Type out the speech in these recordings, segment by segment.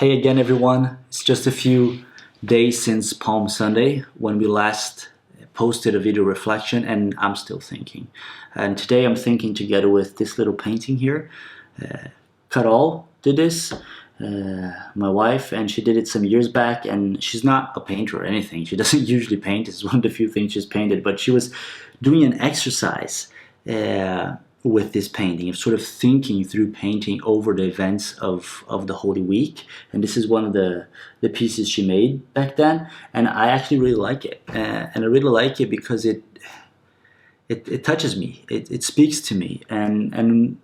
Hey again, everyone. It's just a few days since Palm Sunday when we last posted a video reflection, and I'm still thinking. And today I'm thinking together with this little painting here. Carol did this, my wife, and she did it some years back. And she's not a painter or anything. She doesn't usually paint. It's one of the few things she's painted. But she was doing an exercise with this painting of sort of thinking through painting over the events of the Holy Week. And this is one of the pieces she made back then. And I actually really like it. And I really like it because it touches me. It speaks to me. And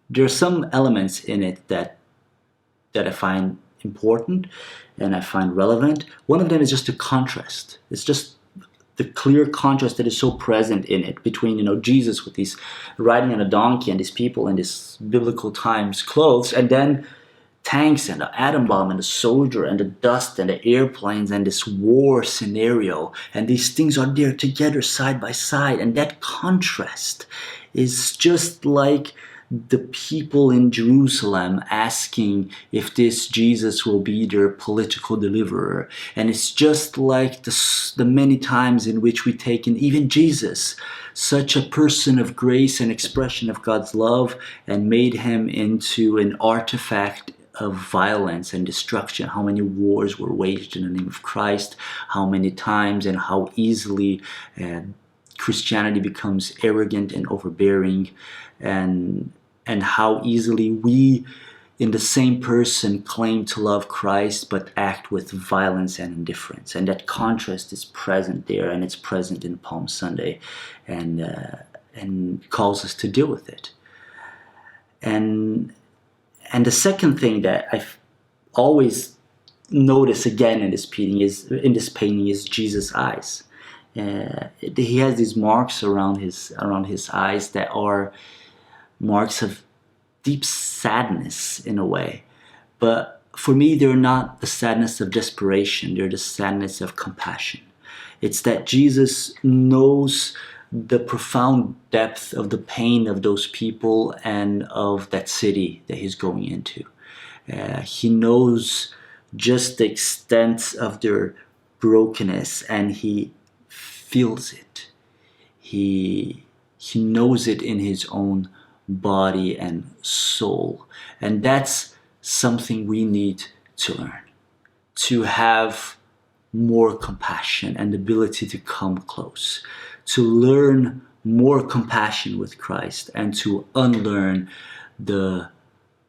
there are some elements in it that I find important and I find relevant. One of them is just the contrast. It's just the clear contrast that is so present in it between, Jesus with these riding on a donkey and these people in this biblical times clothes, and then tanks and the atom bomb and the soldier and the dust and the airplanes and this war scenario, and these things are there together side by side, and that contrast is just like the people in Jerusalem asking if this Jesus will be their political deliverer. And it's just like the many times in which we take in even Jesus, such a person of grace and expression of God's love, and made him into an artifact of violence and destruction. How many wars were waged in the name of Christ, how many times and how easily Christianity becomes arrogant and overbearing, and how easily we in the same person claim to love Christ but act with violence and indifference. And that contrast is present there, and it's present in Palm Sunday, and calls us to deal with it. And the second thing that I've always noticed again in this painting is Jesus' eyes. He has these marks around his eyes that are marks of deep sadness in a way. But for me, they're not the sadness of desperation, they're the sadness of compassion. It's that Jesus knows the profound depth of the pain of those people and of that city that he's going into. He knows just the extent of their brokenness, and he feels it. He knows it in his own body and soul. And that's something we need to learn, to have more compassion and the ability to come close, to learn more compassion with Christ, and to unlearn the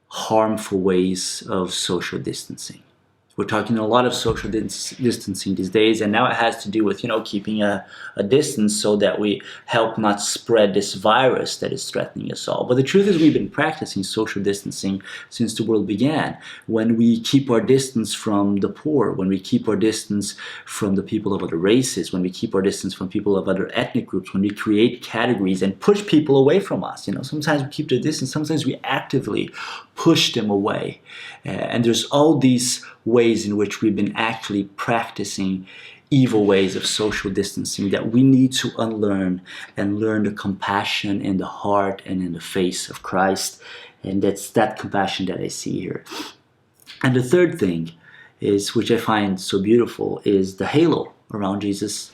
harmful ways of social distancing. We're talking a lot of social distancing these days, and now it has to do with, keeping a distance so that we help not spread this virus that is threatening us all. But the truth is, we've been practicing social distancing since the world began. When we keep our distance from the poor, when we keep our distance from the people of other races, when we keep our distance from people of other ethnic groups, when we create categories and push people away from us. Sometimes we keep the distance, sometimes we actively push them away. And there's all these ways in which we've been actually practicing evil ways of social distancing that we need to unlearn and learn the compassion in the heart and in the face of Christ. And that's that compassion that I see here. And the third thing is, which I find so beautiful, is the halo around Jesus'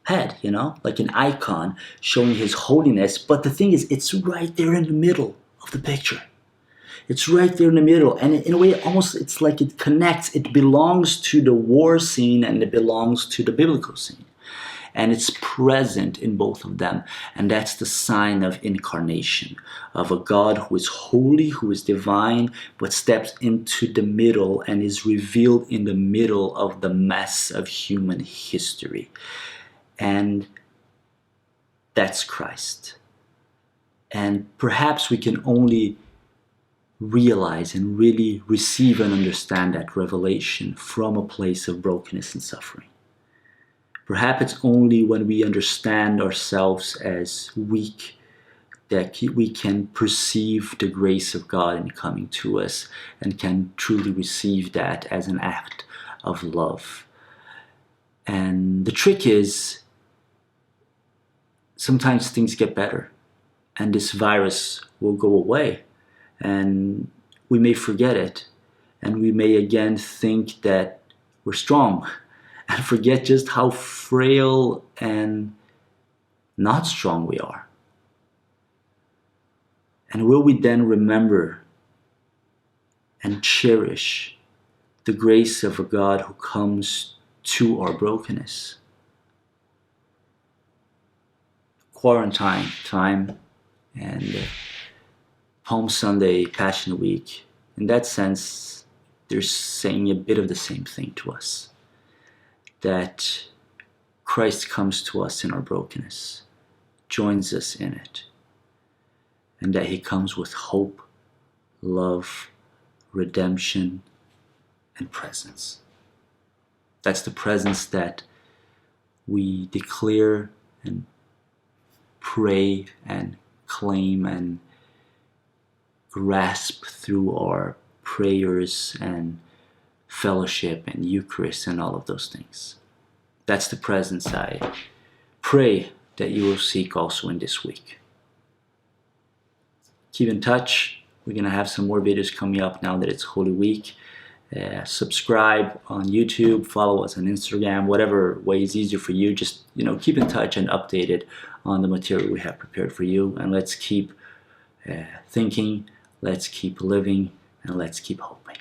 head, like an icon showing his holiness. But the thing is, it's right there in the middle of the picture. It's right there in the middle, and in a way, it's like it connects. It belongs to the war scene, and it belongs to the biblical scene. And it's present in both of them. And that's the sign of incarnation, of a God who is holy, who is divine, but steps into the middle and is revealed in the middle of the mess of human history. And that's Christ. And perhaps we can only realize and really receive and understand that revelation from a place of brokenness and suffering. Perhaps it's only when we understand ourselves as weak that we can perceive the grace of God in coming to us, and can truly receive that as an act of love. And the trick is, sometimes things get better and this virus will go away, and we may forget it, And we may again think that we're strong and forget just how frail and not strong we are. And will we then remember and cherish the grace of a God who comes to our brokenness? Quarantine time and Palm Sunday, Passion Week, in that sense, they're saying a bit of the same thing to us. That Christ comes to us in our brokenness, joins us in it, and that He comes with hope, love, redemption, and presence. That's the presence that we declare and pray and claim and grasp through our prayers and fellowship and Eucharist and all of those things. That's the presence I pray that you will seek also in this week. Keep in touch. We're going to have some more videos coming up now that it's Holy Week. Subscribe on YouTube, follow us on Instagram, whatever way is easier for you. Just keep in touch and updated on the material we have prepared for you. And let's keep thinking, let's keep living, and let's keep hoping.